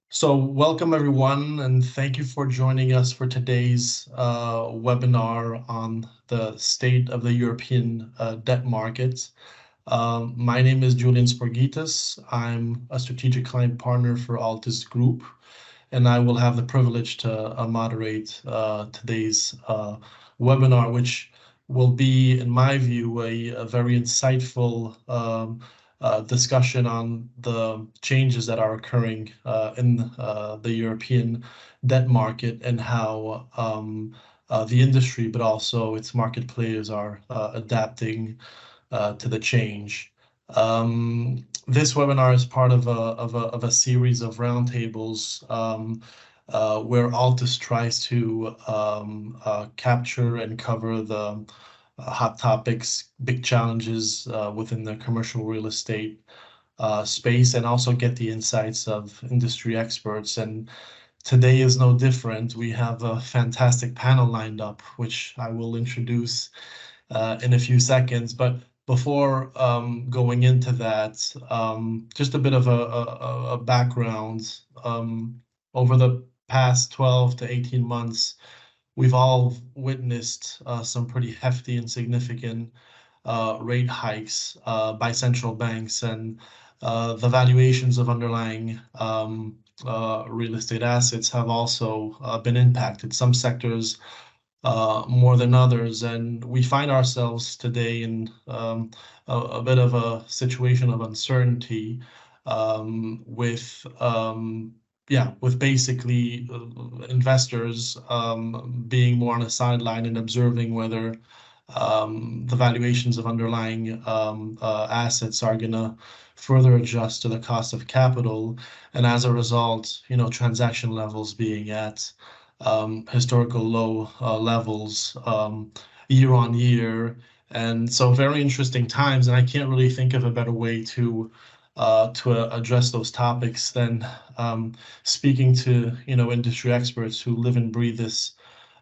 So welcome everyone, and thank you for joining us for today's webinar on the state of the European debt markets. My name is Julian Sporgitis. I'm a strategic client partner for Altus Group, and I will have the privilege to moderate today's webinar, which will be, in my view, a very insightful discussion on the changes that are occurring in the European debt market and how the industry, but also its market players, are adapting to the change. This webinar is part of a series of roundtables where Altus tries to capture and cover the hot topics, big challenges within the commercial real estate space, and also get the insights of industry experts. And today is no different. We have a fantastic panel lined up, which I will introduce in a few seconds. But before going into that, just a bit of a background. Over the past 12 to 18 months, we've all witnessed some pretty hefty and significant rate hikes by central banks, and the valuations of underlying real estate assets have also been impacted. Some sectors more than others, and we find ourselves today in a bit of a situation of uncertainty with basically investors being more on the sideline and observing whether the valuations of underlying assets are going to further adjust to the cost of capital, and as a result, transaction levels being at historical low levels year on year. And so very interesting times, and I can't really think of a better way to address those topics than speaking to industry experts who live and breathe this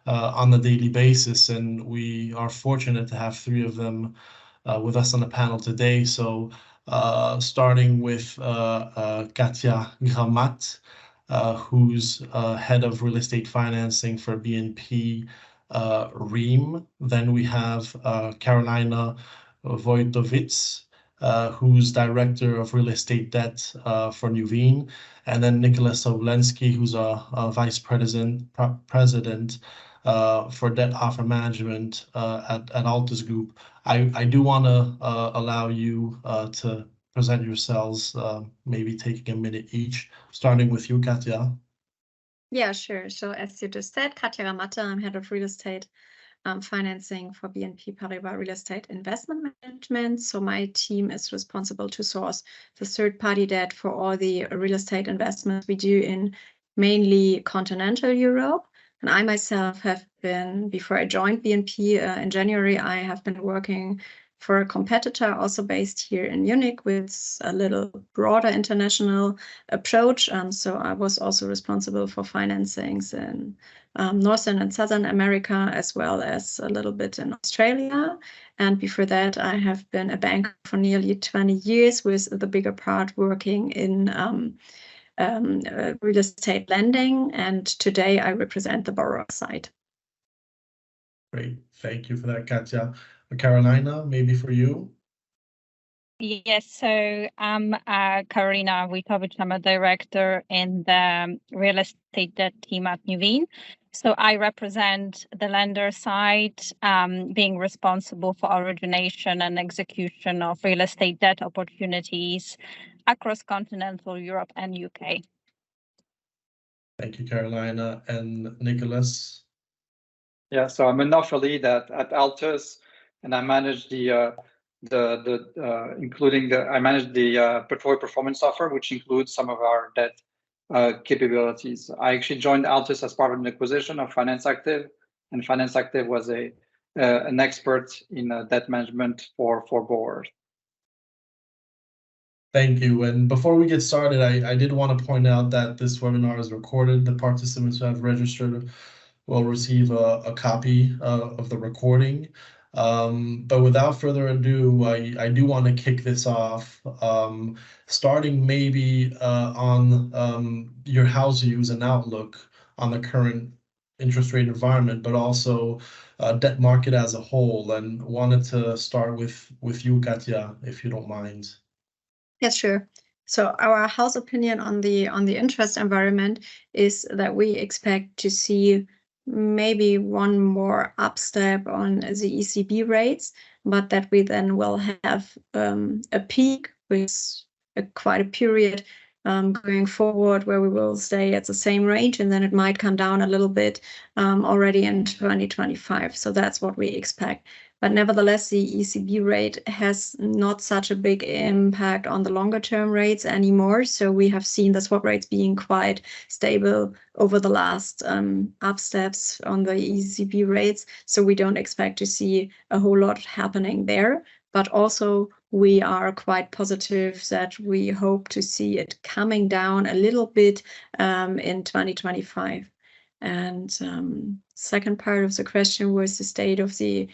on a daily basis. And we are fortunate to have three of them with us on the panel today. So starting with Katja Gramat, who's head of real estate financing for BNP Ream. Then we have Carolina Wojtowicz, who's director of real estate debt for Nuveen, and then Nicholas Oblensky, who's a vice president for debt offer management at Altus Group. I do want to allow you to present yourselves, maybe taking a minute each, starting with you, Katja. Yeah, sure. So as you just said, Katja Ramata, I'm head of real estate financing for BNP Paribas Real Estate Investment Management. So my team is responsible to source the third-party debt for all the real estate investments we do in mainly continental Europe. And I myself have been, before I joined BNP in January, I have been working for a competitor also based here in Munich with a little broader international approach. So I was also responsible for financings in Northern and Southern America, as well as a little bit in Australia. And before that, I have been a banker for nearly 20 years, with the bigger part working in real estate lending. And today I represent the borrower side. Great. Thank you for that, Katja. Carolina, maybe for you. Yes, so I'm Karolina Wojtowicz. I'm a director in the real estate debt team at Nuveen. So I represent the lender side, being responsible for origination and execution of real estate debt opportunities across continental Europe and UK. Thank you, Carolina. And Nicholas? Yeah, so I'm an offer lead at Altus, and I manage I manage the portfolio performance software, which includes some of our debt capabilities. I actually joined Altus as part of an acquisition of Finance Active, and Finance Active was an expert in debt management for borrowers. Thank you. And before we get started, I did want to point out that this webinar is recorded. The participants who have registered will receive a copy of the recording. But without further ado, I do want to kick this off, starting maybe on your house views and outlook on the current interest rate environment, but also debt market as a whole. And wanted to start with you, Katja, if you don't mind. Yes, sure. So our house opinion on the interest environment is that we expect to see maybe one more upstep on the ECB rates, but that we then will have a peak with quite a period going forward where we will stay at the same range, and then it might come down a little bit already in 2025. So that's what we expect. But nevertheless, the ECB rate has not such a big impact on the longer term rates anymore. So we have seen the swap rates being quite stable over the last up steps on the ECB rates. So we don't expect to see a whole lot happening there. But also we are quite positive that we hope to see it coming down a little bit in 2025. And second part of the question was the state of the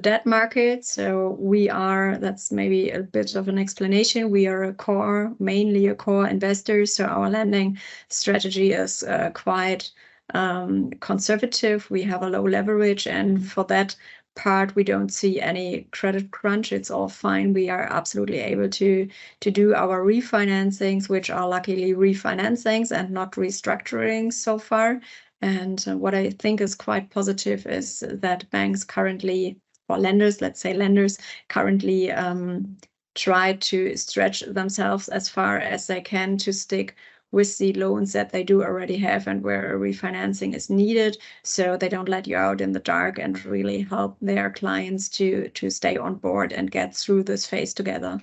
debt market. So we are, that's maybe a bit of an explanation. We are mainly a core investor. So our lending strategy is quite conservative. We have a low leverage, and for that part, we don't see any credit crunch. It's all fine. We are absolutely able to do our refinancings, which are luckily refinancings and not restructuring so far. And what I think is quite positive is that banks currently, or lenders, let's say lenders, currently try to stretch themselves as far as they can to stick with the loans that they do already have and where a refinancing is needed. So they don't let you out in the dark and really help their clients to stay on board and get through this phase together.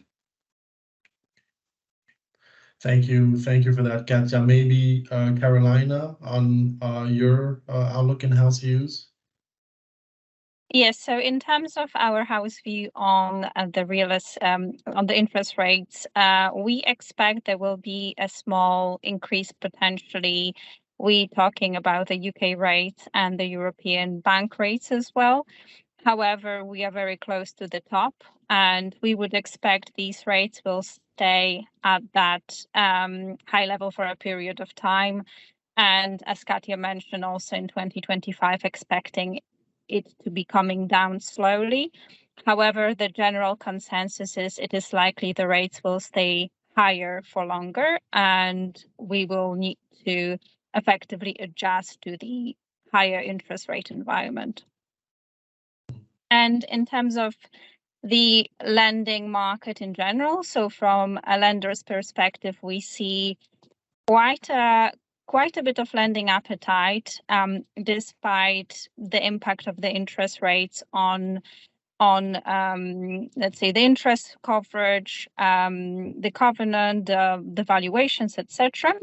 Thank you for that, Katja. Maybe Carolina, on your outlook and house views. Yes, so in terms of our house view on the interest rates, we expect there will be a small increase potentially. We're talking about the UK rates and the European bank rates as well. However, we are very close to the top, and we would expect these rates will stay at that high level for a period of time. And as Katja mentioned, also in 2025, expecting it to be coming down slowly. However, the general consensus is it is likely the rates will stay higher for longer, and we will need to effectively adjust to the higher interest rate environment. And in terms of the lending market in general, so from a lender's perspective, we see quite a bit of lending appetite, despite the impact of the interest rates on let's say the interest coverage, the covenant, the valuations, etc.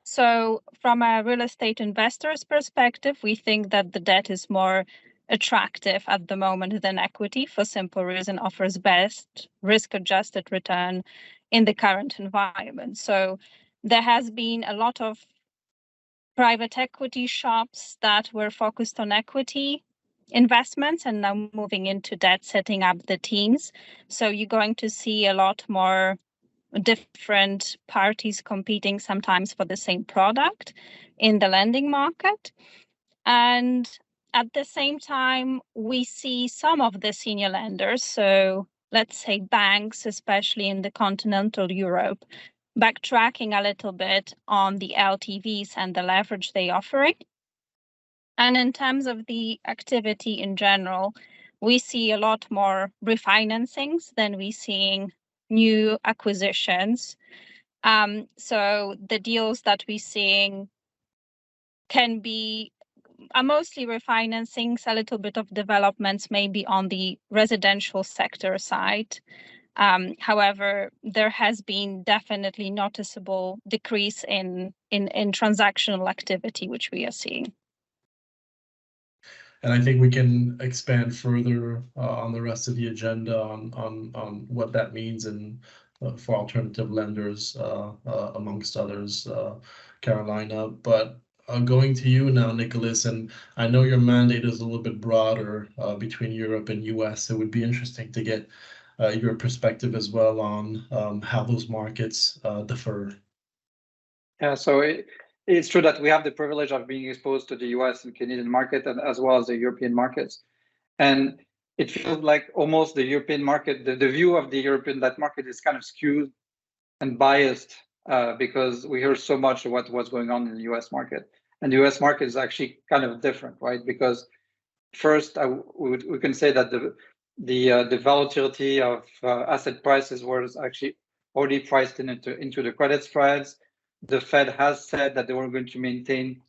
So from a real estate investor's perspective, we think that the debt is more attractive at the moment than equity, for simple reason offers best risk-adjusted return in the current environment. So there has been a lot of private equity shops that were focused on equity investments and now moving into debt, setting up the teams. So you're going to see a lot more different parties competing sometimes for the same product in the lending market. And at the same time, we see some of the senior lenders, so let's say banks, especially in the continental Europe, backtracking a little bit on the LTVs and the leverage they offering. And in terms of the activity in general, we see a lot more refinancings than we seeing new acquisitions. So the deals that we're seeing are mostly refinancings, a little bit of developments maybe on the residential sector side. However, there has been definitely noticeable decrease in transactional activity, which we are seeing. And I think we can expand further on the rest of the agenda on what that means and for alternative lenders, amongst others, Carolina. But going to you now, Nicholas, and I know your mandate is a little bit broader between Europe and US. It would be interesting to get your perspective as well on how those markets differ. Yeah, so it's true that we have the privilege of being exposed to the US and Canadian market, and as well as the European markets. And it feels like almost the European market, the view of the European debt market is kind of skewed and biased because we hear so much of what's going on in the US market. And the US market is actually kind of different, right? Because first, we can say that the volatility of asset prices was actually already priced into the credit spreads. The Fed has said that they were going to maintain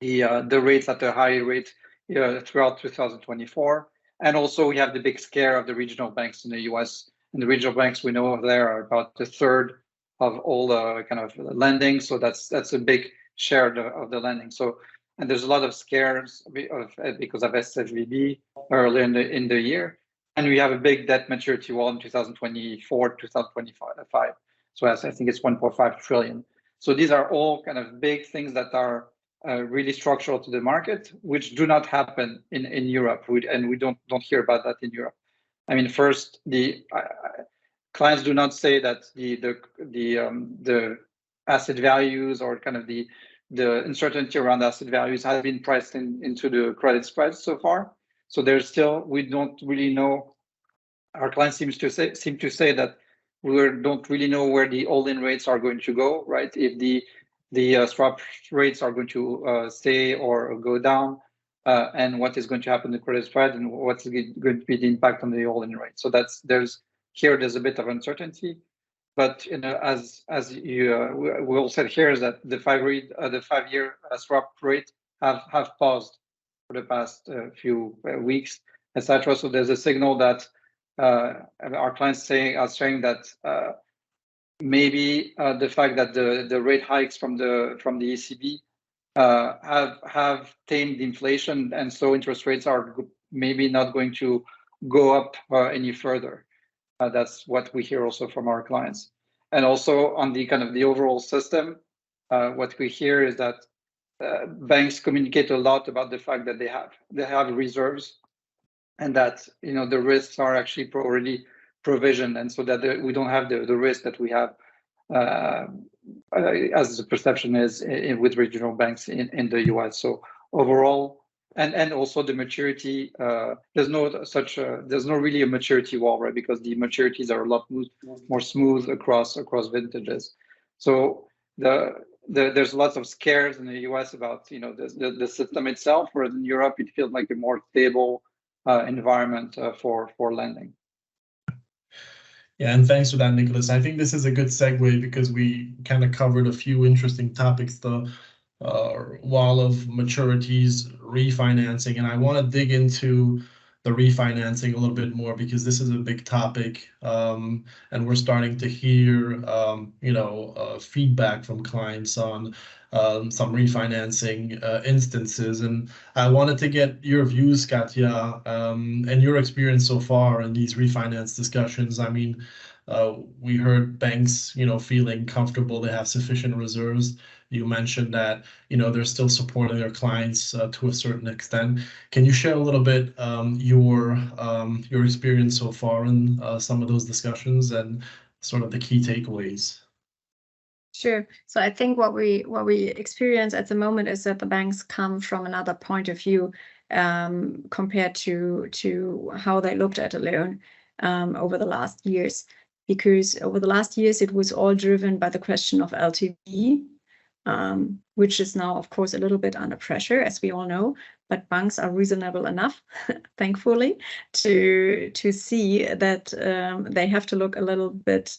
the rates at a high rate throughout 2024. And also we have the big scare of the regional banks in the US. And the regional banks, we know there are about a third of all the kind of lending. So that's a big share of the lending. So, and there's a lot of scares because of SVB earlier in the year. And we have a big debt maturity wall in 2024, 2025. So I think it's 1.5 trillion. So these are all kind of big things that are really structural to the market, which do not happen in Europe, and we don't hear about that in Europe. I mean, first, the clients do not say that the asset values or kind of the uncertainty around asset values has been priced into the credit spreads so far. So there's still, we don't really know. Our clients seem to say that we don't really know where the all-in rates are going to go, right? If the swap rates are going to stay or go down, and what is going to happen to credit spread, and what's going to be the impact on the all-in rate. So there's a bit of uncertainty, but as we all said here is that the 5-year swap rate have paused for the past few weeks, etc. So there's a signal that our clients are saying that maybe the fact that the rate hikes from the ECB have tamed inflation, and so interest rates are maybe not going to go up any further. That's what we hear also from our clients. And also on the kind of the overall system, what we hear is that banks communicate a lot about the fact that they have reserves, and that the risks are actually already provisioned, and so that we don't have the risk that we have as the perception is with regional banks in the US. So overall, and also the maturity, there's no really a maturity wall, right? Because the maturities are a lot more smooth across vintages. So there's lots of scares in the US about the system itself, whereas in Europe it feels like a more stable environment for lending. Yeah, and thanks for that, Nicholas. I think this is a good segue because we kind of covered a few interesting topics, the wall of maturities, refinancing, and I want to dig into the refinancing a little bit more because this is a big topic, and we're starting to hear feedback from clients on some refinancing instances, and I wanted to get your views, Katja, and your experience so far in these refinance discussions. I mean, we heard banks, feeling comfortable they have sufficient reserves. You mentioned that they're still supporting their clients to a certain extent. Can you share a little bit your experience so far in some of those discussions and sort of the key takeaways? Sure. So I think what we experience at the moment is that the banks come from another point of view compared to how they looked at a loan over the last years. Because over the last years, it was all driven by the question of LTV, which is now, of course, a little bit under pressure, as we all know. But banks are reasonable enough, thankfully, to see that they have to look a little bit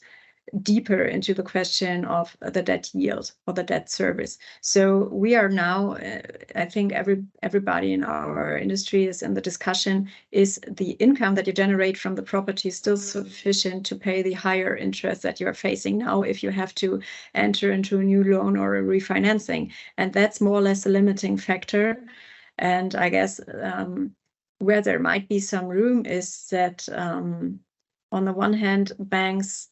deeper into the question of the debt yield or the debt service. So we are now, I think everybody in our industry is in the discussion, is the income that you generate from the property still sufficient to pay the higher interest that you're facing now if you have to enter into a new loan or a refinancing? And that's more or less a limiting factor. And I guess where there might be some room is that on the one hand, banks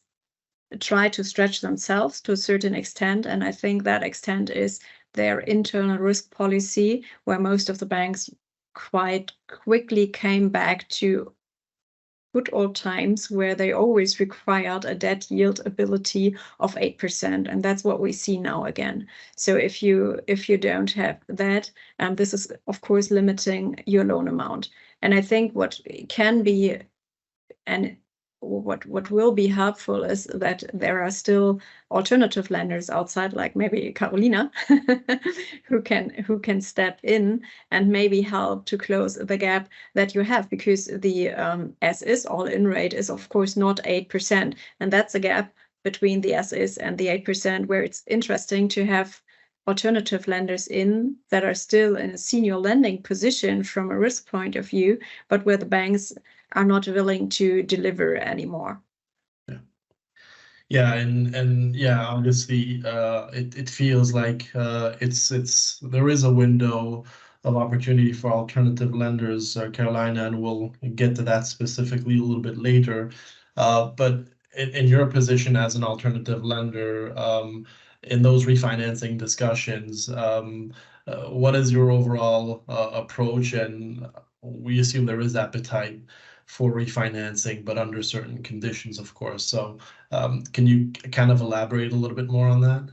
try to stretch themselves to a certain extent, and I think that extent is their internal risk policy, where most of the banks quite quickly came back to good old times where they always required a debt yield ability of 8%, and that's what we see now again. So if you don't have that, this is of course limiting your loan amount. And I think what can be and what will be helpful is that there are still alternative lenders outside, like maybe Carolina, who can step in and maybe help to close the gap that you have, because the as-is all-in rate is of course not 8%, and that's a gap between the as-is and the 8%, where it's interesting to have alternative lenders in that are still in a senior lending position from a risk point of view, but where the banks are not willing to deliver anymore. Yeah, and yeah, obviously, it feels like it's there is a window of opportunity for alternative lenders, Carolina, and we'll get to that specifically a little bit later. But in your position as an alternative lender, in those refinancing discussions, what is your overall approach? And we assume there is appetite for refinancing, but under certain conditions, of course. So can you kind of elaborate a little bit more on that?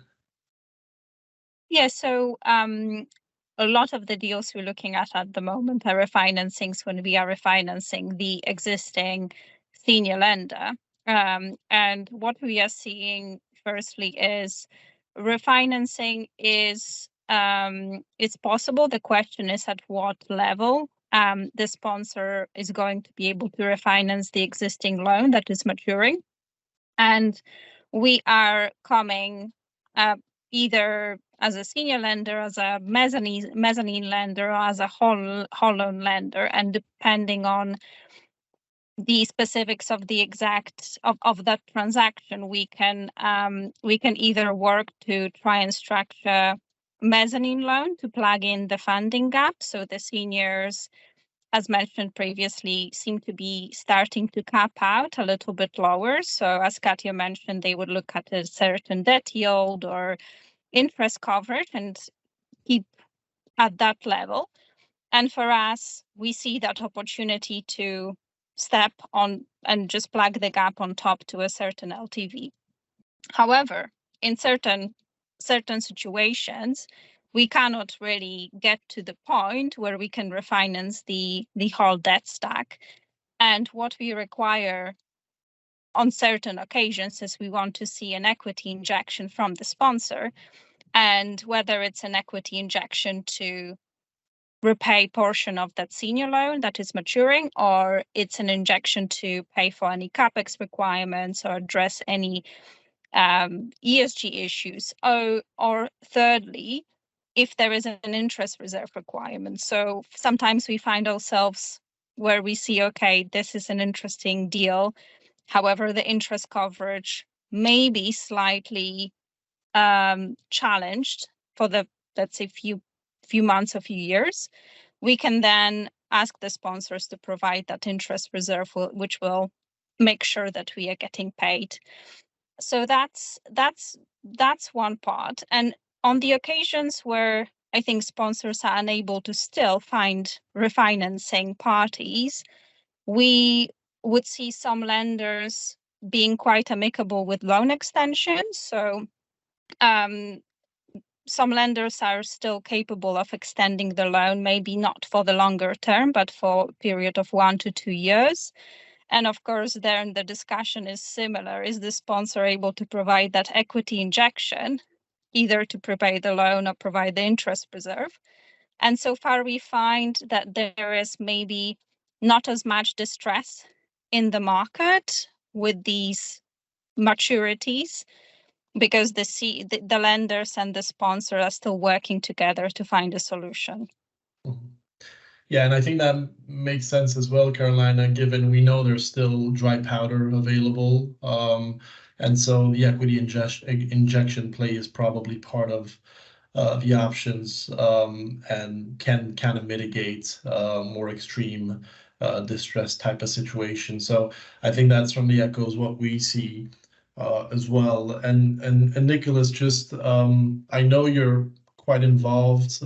Yeah, so a lot of the deals we're looking at the moment are refinancings when we are refinancing the existing senior lender. And what we are seeing firstly is refinancing is it's possible. The question is at what level the sponsor is going to be able to refinance the existing loan that is maturing. And we are coming either as a senior lender, as a mezzanine lender, or as a whole loan lender, and depending on the specifics of the exact of that transaction, we can either work to try and structure mezzanine loan to plug in the funding gap, so the seniors, as mentioned previously, seem to be starting to cap out a little bit lower. So as Katja mentioned, they would look at a certain debt yield or interest coverage and keep at that level. And for us, we see that opportunity to step on and just plug the gap on top to a certain LTV. However, in certain situations, we cannot really get to the point where we can refinance the whole debt stack. And what we require on certain occasions is we want to see an equity injection from the sponsor, and whether it's an equity injection to repay portion of that senior loan that is maturing, or it's an injection to pay for any capex requirements or address any ESG issues, or thirdly, if there is an interest reserve requirement. So sometimes we find ourselves where we see, okay, this is an interesting deal. However, the interest coverage may be slightly challenged for the, let's say, few months or few years. We can then ask the sponsors to provide that interest reserve, which will make sure that we are getting paid. So that's one part. And on the occasions where I think sponsors are unable to still find refinancing parties, we would see some lenders being quite amicable with loan extensions. So some lenders are still capable of extending the loan, maybe not for the longer term, but for a period of 1 to 2 years. And of course, then the discussion is similar. Is the sponsor able to provide that equity injection, either to prepay the loan or provide the interest reserve? And so far, we find that there is maybe not as much distress in the market with these maturities, because the lenders and the sponsor are still working together to find a solution. Mm-hmm. Yeah, and I think that makes sense as well, Carolina, given we know there's still dry powder available. And so the equity injection play is probably part of the options, and can kind of mitigate more extreme distress type of situation. So I think that's from the echoes what we see as well. And Nicholas, just I know you're quite involved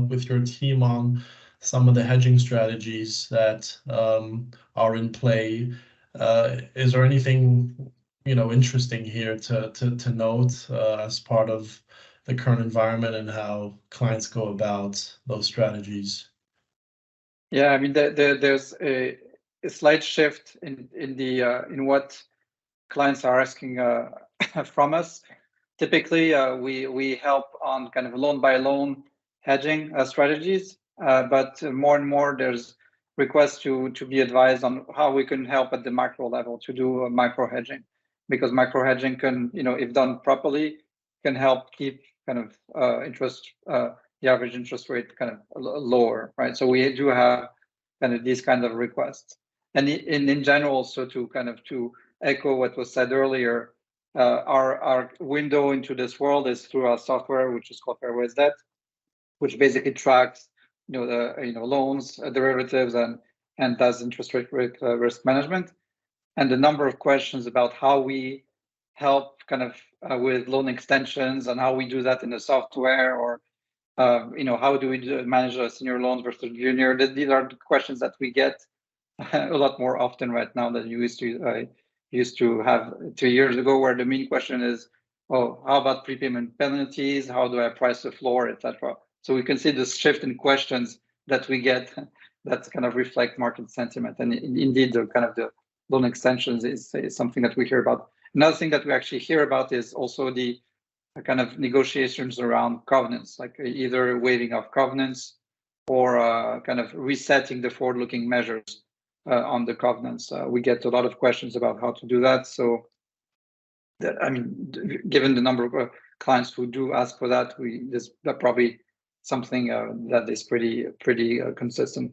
with your team on some of the hedging strategies that are in play. Is there anything interesting here to note as part of the current environment and how clients go about those strategies? Yeah, I mean, there's a slight shift in what clients are asking from us. Typically, we help on kind of loan by loan hedging strategies, but more and more there's requests to be advised on how we can help at the macro level to do micro hedging, because micro hedging can, if done properly, can help keep kind of the average interest rate kind of lower, right? So we do have kind of these kind of requests, and in general, so to echo what was said earlier, our window into this world is through our software, which is called Fairways Debt, which basically tracks the loans, derivatives, and does interest rate risk management. And the number of questions about how we help kind of with loan extensions and how we do that in the software, or how do we manage senior loans versus junior? These are the questions that we get a lot more often right now than you used to have 2 years ago, where the main question is, oh, how about prepayment penalties? How do I price the floor, etc. So we can see this shift in questions that we get that kind of reflect market sentiment. And indeed, the loan extensions is something that we hear about. Another thing that we actually hear about is also the kind of negotiations around covenants, like either waiving of covenants or kind of resetting the forward-looking measures on the covenants. We get a lot of questions about how to do that. So, given the number of clients who do ask for that, there's probably something that is pretty consistent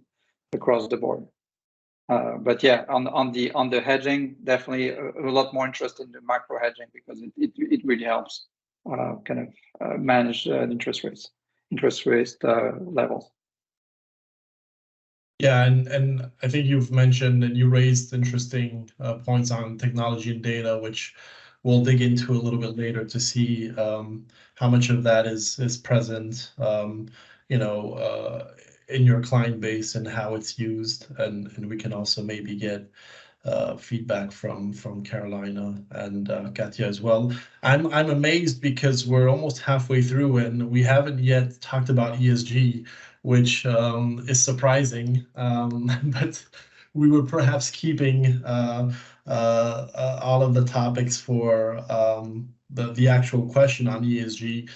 across the board. But yeah, on the hedging, definitely a lot more interest in the macro hedging, because it really helps kind of manage interest rate levels. Yeah, and I think you've mentioned and you raised interesting points on technology and data, which we'll dig into a little bit later to see how much of that is present, in your client base and how it's used, and we can also maybe get feedback from Carolina and Katja as well. I'm amazed because we're almost halfway through and we haven't yet talked about ESG, which is surprising, but we were perhaps keeping all of the topics for the actual question on ESG,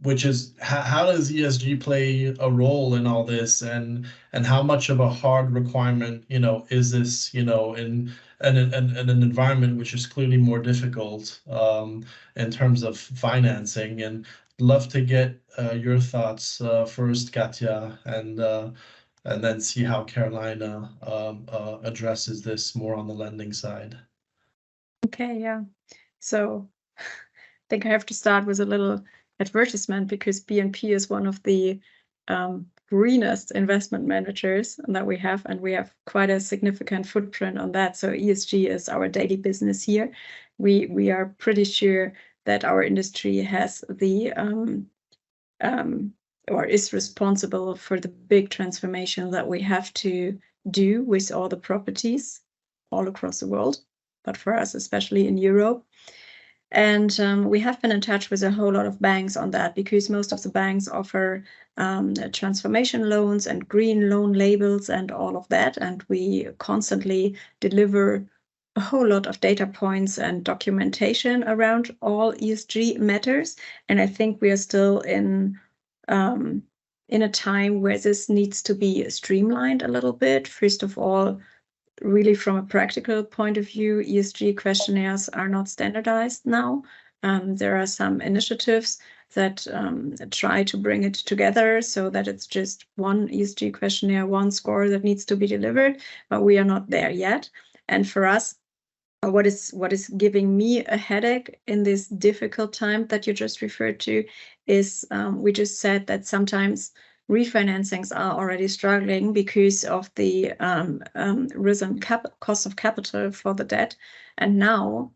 which is how does ESG play a role in all this, and how much of a hard requirement is this in an environment which is clearly more difficult in terms of financing. And love to get your thoughts first, Katja, and then see how Carolina addresses this more on the lending side. Okay, yeah. So I think I have to start with a little advertisement, because BNP is one of the greenest investment managers that we have, and we have quite a significant footprint on that. So ESG is our daily business here. We are pretty sure that our industry has the or is responsible for the big transformation that we have to do with all the properties all across the world, but for us, especially in Europe. And we have been in touch with a whole lot of banks on that, because most of the banks offer transformation loans and green loan labels and all of that. And we constantly deliver a whole lot of data points and documentation around all ESG matters. And I think we are still in a time where this needs to be streamlined a little bit. First of all, really from a practical point of view, ESG questionnaires are not standardized now. There are some initiatives that try to bring it together so that it's just one ESG questionnaire, one score that needs to be delivered, but we are not there yet. And for us, what is giving me a headache in this difficult time that you just referred to is we just said that sometimes refinancings are already struggling because of the risen cost of capital for the debt. And now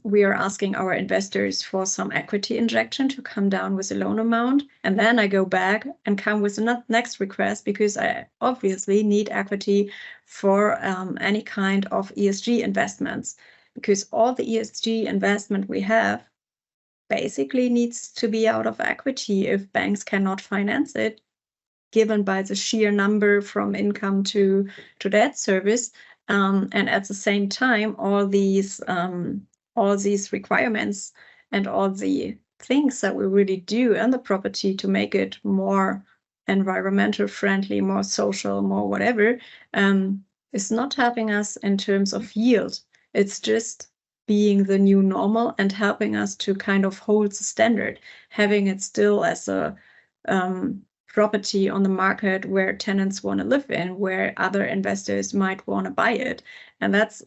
we are asking our investors for some equity injection to come down with a loan amount. And then I go back and come with the next request, because I obviously need equity for any kind of ESG investments, because all the ESG investment we have basically needs to be out of equity if banks cannot finance it, given by the sheer number from income to debt service. And at the same time, all these requirements and all the things that we really do on the property to make it more environmental friendly, more social, more whatever, is not helping us in terms of yield. It's just being the new normal and helping us to kind of hold the standard, having it still as a property on the market where tenants want to live in, where other investors might want to buy it. And that's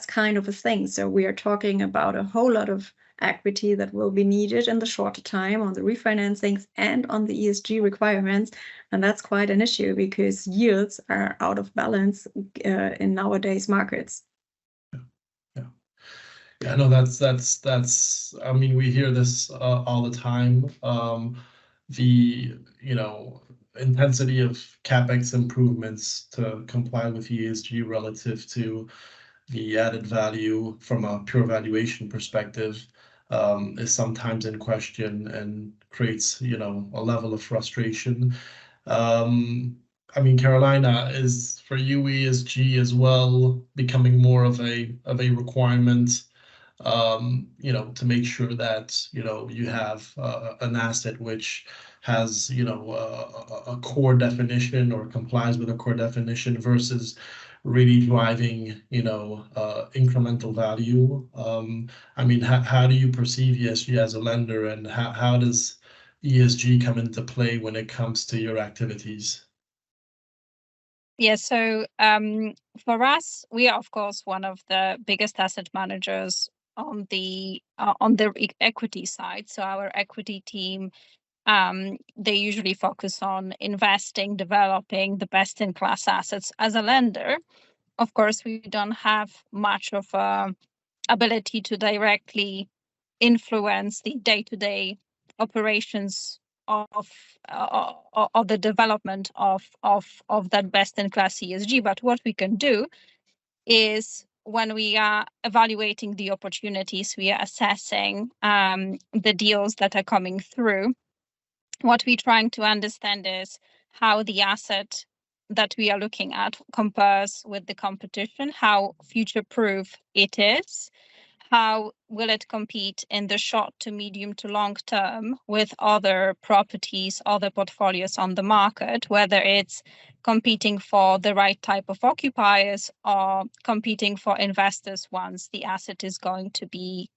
kind of a thing. So we are talking about a whole lot of equity that will be needed in the shorter time on the refinancings and on the ESG requirements. And that's quite an issue, because yields are out of balance in nowadays markets. Yeah, no, that's. I mean, we hear this all the time. The intensity of CapEx improvements to comply with ESG relative to the added value from a pure valuation perspective is sometimes in question and creates a level of frustration. I mean, Carolina, is for you ESG as well becoming more of a requirement? To make sure that you have an asset which has a core definition or complies with a core definition versus really driving incremental value. I mean, how do you perceive ESG as a lender, and how does ESG come into play when it comes to your activities? Yeah, so for us, we are of course one of the biggest asset managers on the equity side. So our equity team, they usually focus on investing, developing the best-in-class assets. As a lender, of course, we don't have much of ability to directly influence the day-to-day operations of the development of that best-in-class ESG. But what we can do is, when we are evaluating the opportunities, we are assessing the deals that are coming through. What we're trying to understand is how the asset that we are looking at compares with the competition, how future-proof it is, how will it compete in the short to medium to long term with other properties, other portfolios on the market, whether it's competing for the right type of occupiers or competing for investors once the asset is going to be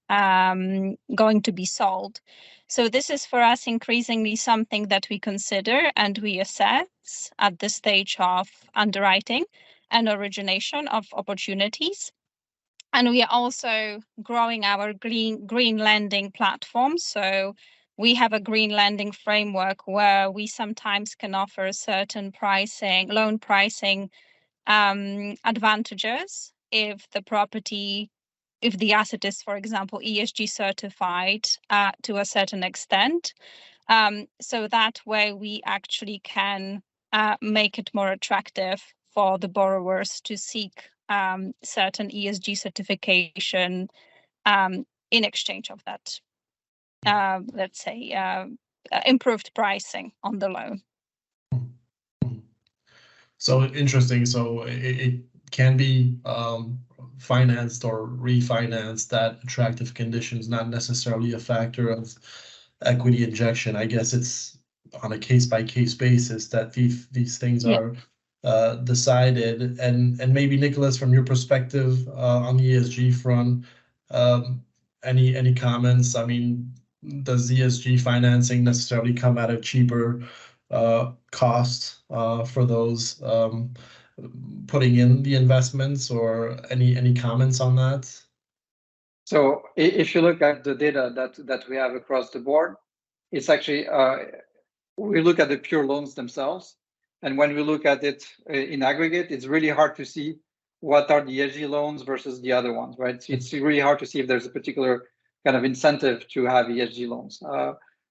sold. So this is for us increasingly something that we consider and we assess at the stage of underwriting and origination of opportunities. And we are also growing our green lending platform. So we have a green lending framework where we sometimes can offer certain loan pricing advantages if the asset is, for example, ESG certified to a certain extent. So that way we actually can make it more attractive for the borrowers to seek certain ESG certification in exchange of that, let's say, improved pricing on the loan. So interesting. So it can be financed or refinanced at attractive conditions, not necessarily a factor of equity injection. I guess it's on a case-by-case basis that these things are decided. And maybe Nicholas, from your perspective on the ESG front, any comments? I mean, does ESG financing necessarily come at a cheaper cost for those putting in the investments, or any comments on that? So if you look at the data that we have across the board, it's actually we look at the pure loans themselves, and when we look at it in aggregate, it's really hard to see what are the ESG loans versus the other ones, right? So it's really hard to see if there's a particular kind of incentive to have ESG loans.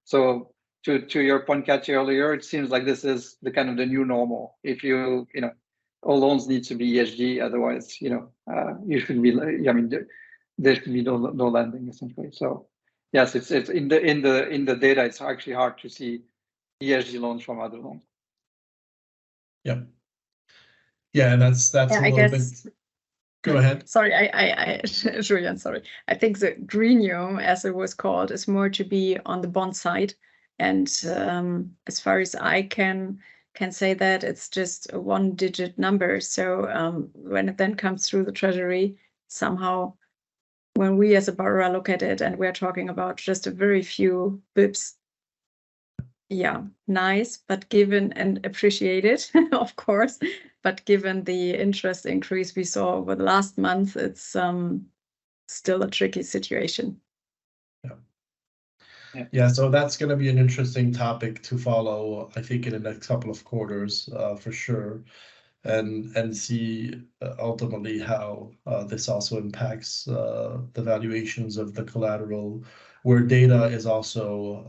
So to your point, Katya, earlier, it seems like this is the kind of the new normal. If you know, all loans need to be ESG, otherwise, you should be. I mean, there should be no lending essentially. So yes, it's in the data. It's actually hard to see ESG loans from other loans. Yeah. Yeah, and that's Yeah, a I little guess. bit. Go ahead. Sorry, Julian, sorry. I think the greenium, as it was called, is more to be on the bond side. And as far as I can say that, it's just a one-digit number. So when it then comes through the treasury, somehow, when we as a borrower look at it and we're talking about just a very few bips, yeah, nice, but given and appreciated, of course, but given the interest increase we saw over the last month, it's still a tricky situation. Yeah, so that's going to be an interesting topic to follow, I think, in the next couple of quarters, for sure, and see ultimately how this also impacts the valuations of the collateral, where data is also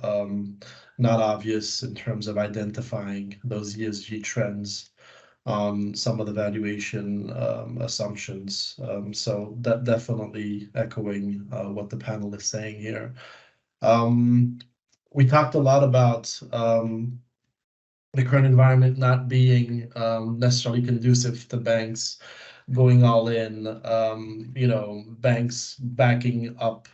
not obvious in terms of identifying those ESG trends on some of the valuation assumptions. So that definitely echoing what the panel is saying here. We talked a lot about the current environment not being necessarily conducive to banks going all in, banks backing up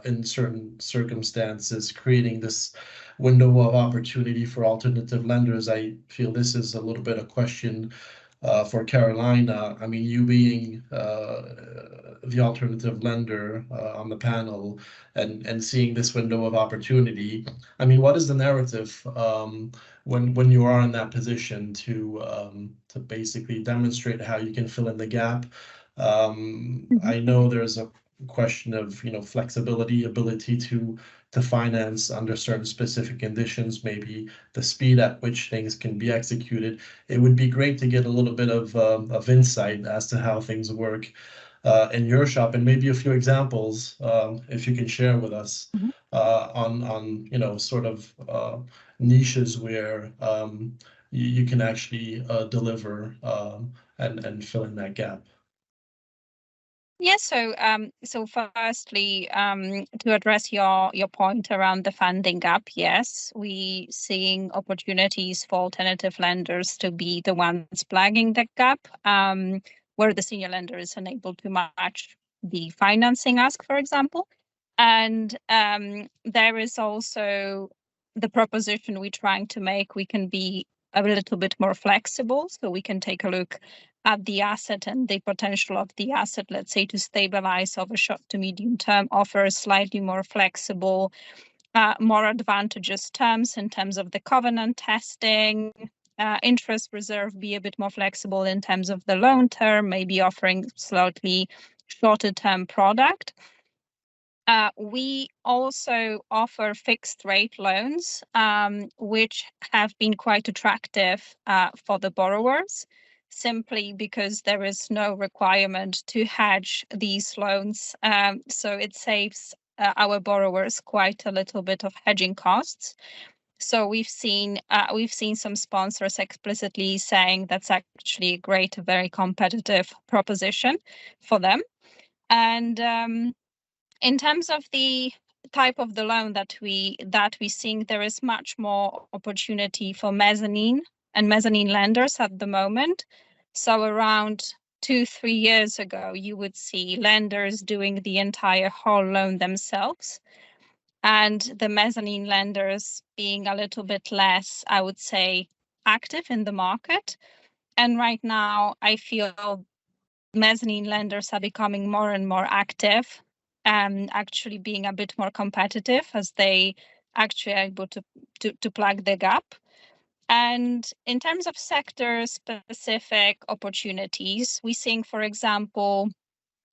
in certain circumstances, creating this window of opportunity for alternative lenders. I feel this is a little bit a question for Carolina. I mean, you being the alternative lender on the panel and seeing this window of opportunity, I mean, what is the narrative when you are in that position to basically demonstrate how you can fill in the gap? I know there's a question of flexibility, ability to finance under certain specific conditions, maybe the speed at which things can be executed. It would be great to get a little bit of insight as to how things work in your shop, and maybe a few examples if you can share with us on sort of niches where you can actually deliver and fill in that gap. Yes, so firstly, to address your point around the funding gap, yes, we seeing opportunities for alternative lenders to be the ones flagging that gap, where the senior lender is unable to match the financing ask, for example. And there is also the proposition we're trying to make. We can be a little bit more flexible, so we can take a look at the asset and the potential of the asset, let's say, to stabilize over short to medium term, offer slightly more flexible, more advantageous terms in terms of the covenant testing, interest reserve, be a bit more flexible in terms of the loan term, maybe offering slightly shorter term product. We also offer fixed rate loans, which have been quite attractive for the borrowers, simply because there is no requirement to hedge these loans. So it saves our borrowers quite a little bit of hedging costs. So we've seen some sponsors explicitly saying that's actually a great, very competitive proposition for them. And in terms of the type of the loan that we seeing, there is much more opportunity for mezzanine and mezzanine lenders at the moment. So around 2-3 years ago, you would see lenders doing the entire whole loan themselves, and the mezzanine lenders being a little bit less, I would say, active in the market. And right now, I feel mezzanine lenders are becoming more and more active, actually being a bit more competitive as they actually are able to plug the gap. And in terms of sector-specific opportunities, we're seeing, for example,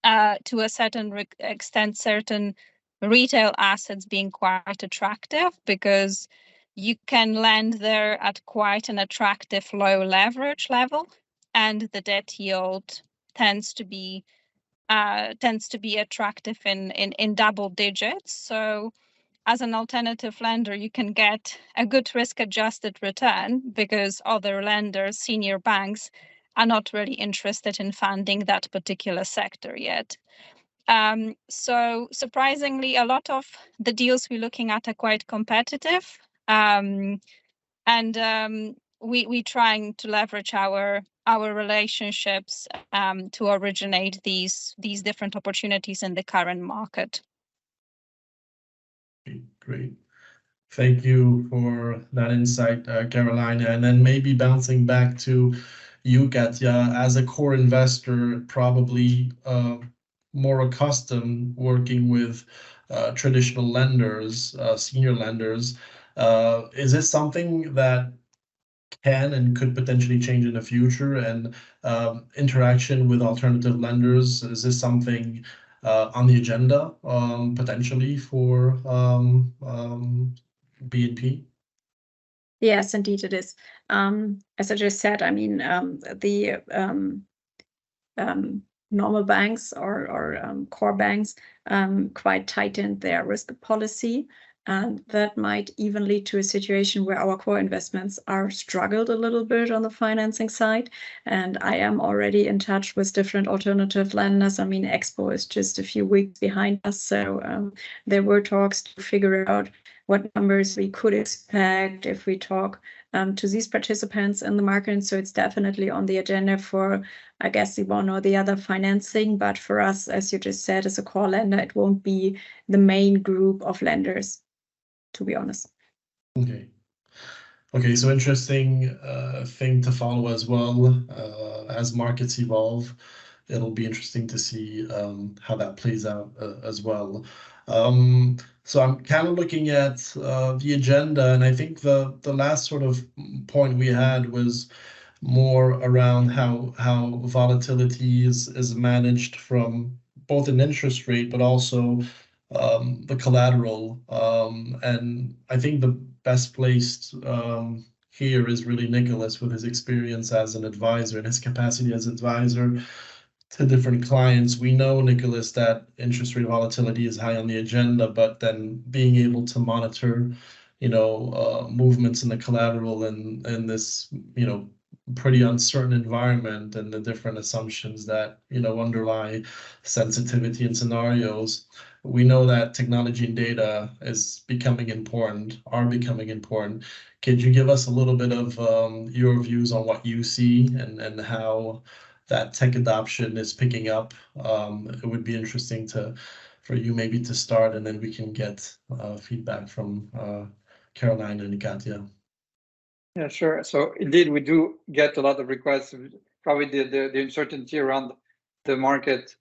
to a certain extent, certain retail assets being quite attractive because you can lend there at quite an attractive low leverage level, and the debt yield tends to be attractive in double digits. So as an alternative lender, you can get a good risk-adjusted return because other lenders, senior banks, are not really interested in funding that particular sector yet. So surprisingly, a lot of the deals we're looking at are quite competitive, and we trying to leverage our relationships to originate these different opportunities in the current market. Great. Thank you for that insight, Carolina. And then maybe bouncing back to you, Katja, as a core investor, probably more accustomed working with traditional lenders, senior lenders. Is this something that can and could potentially change in the future? And interaction with alternative lenders, is this something on the agenda potentially for BNP? Yes, indeed it is. As I just said, I mean, the normal banks or core banks quite tightened their risk policy. And that might even lead to a situation where our core investments are struggled a little bit on the financing side. And I am already in touch with different alternative lenders. I mean, Expo is just a few weeks behind us. So there were talks to figure out what numbers we could expect if we talk to these participants in the market. So it's definitely on the agenda for, I guess, the one or the other financing. But for us, as you just said, as a core lender, it won't be the main group of lenders, to be honest. Okay. Okay, so interesting thing to follow as well as markets evolve. It'll be interesting to see how that plays out as well. So I'm kind of looking at the agenda, and I think the last sort of point we had was more around how volatility is managed from both an interest rate, but also the collateral. And I think the best placed here is really Nicholas with his experience as an advisor and his capacity as advisor to different clients. We know, Nicholas, that interest rate volatility is high on the agenda, but then being able to monitor, movements in the collateral and this, pretty uncertain environment and the different assumptions that, underlie sensitivity and scenarios. We know that technology and data are becoming important. Could you give us a little bit of your views on what you see and how that tech adoption is picking up? It would be interesting for you maybe to start, and then we can get feedback from Carolina and Katja. Yeah, sure. So indeed, we do get a lot of requests. Probably the uncertainty around the market,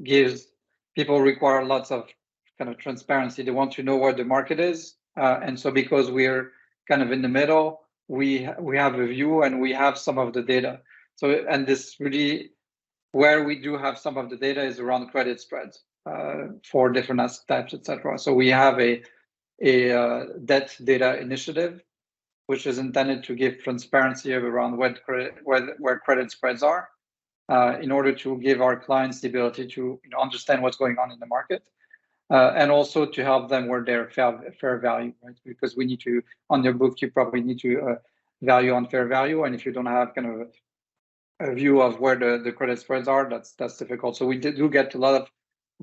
gives people require lots of kind of transparency. They want to know where the market is, and so because we're kind of in the middle, we have a view and we have some of the data. So and this really where we do have some of the data is around credit spreads for different asset types, etc. So we have a debt data initiative, which is intended to give transparency around where credit spreads are, in order to give our clients the ability to understand what's going on in the market, and also to help them where their fair value, right? Because we need to, on your book, you probably need to value on fair value, and if you don't have kind of a view of where the credit spreads are, that's difficult. So we do get a lot of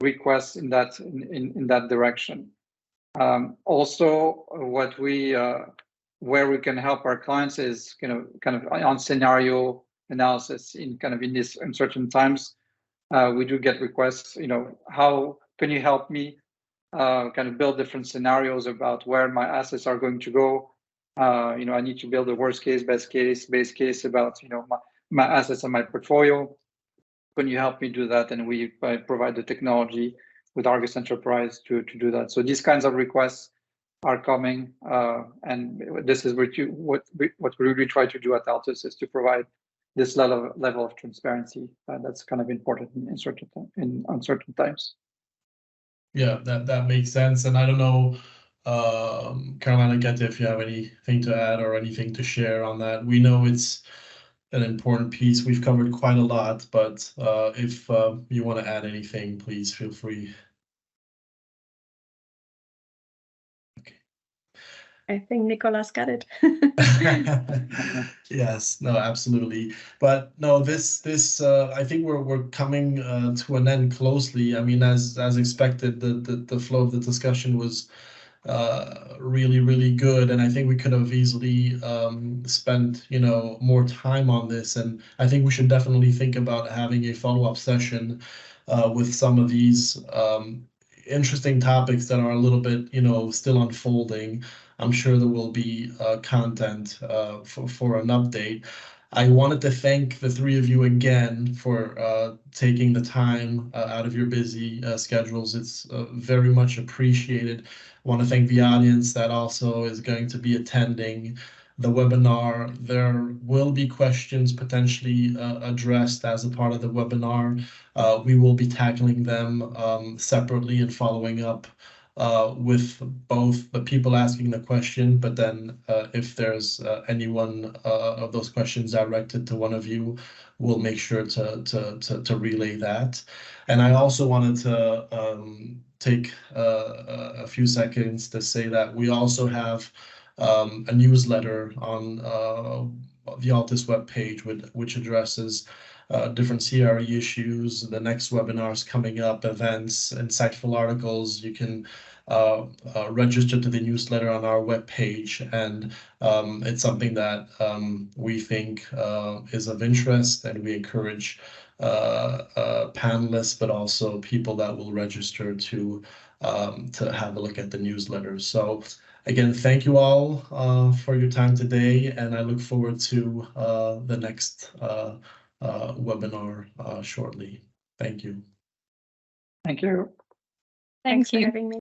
requests in that direction. Also, what where we can help our clients is kind of on scenario analysis in these uncertain times. We do get requests. How can you help me kind of build different scenarios about where my assets are going to go? I need to build a worst case, best case about my assets and my portfolio. Can you help me do that? And we provide the technology with Argus Enterprise to do that. So these kinds of requests are coming, and this is what we really try to do at Altus, is to provide this level of transparency that's kind of important in uncertain times. Yeah, that makes sense. And I don't know, Carolina, Katja, if you have anything to add or anything to share on that. We know it's an important piece. We've covered quite a lot, but if you want to add anything, please feel free. I think Nicolas got it. Yes, no, absolutely. But no, this I think we're coming to an end closely. I mean, as expected, the flow of the discussion was really good, and I think we could have easily spent more time on this, and I think we should definitely think about having a follow-up session with some of these interesting topics that are a little bit still unfolding. I'm sure there will be content for an update. I wanted to thank the three of you again for taking the time out of your busy schedules. It's very much appreciated. I want to thank the audience that also is going to be attending the webinar. There will be questions potentially addressed as a part of the webinar. We will be tackling them separately and following up with both the people asking the question, but then if there's any one of those questions directed to one of you, we'll make sure to relay that. And I also wanted to take a few seconds to say that we also have a newsletter on the Altus webpage, which addresses different CRE issues, the next webinars coming up, events, insightful articles. You can register to the newsletter on our webpage, and it's something that we think is of interest, and we encourage panelists, but also people that will register to have a look at the newsletter. So again, thank you all for your time today, and I look forward to the next webinar shortly. Thank you. Thank you. Thanks for you. having me.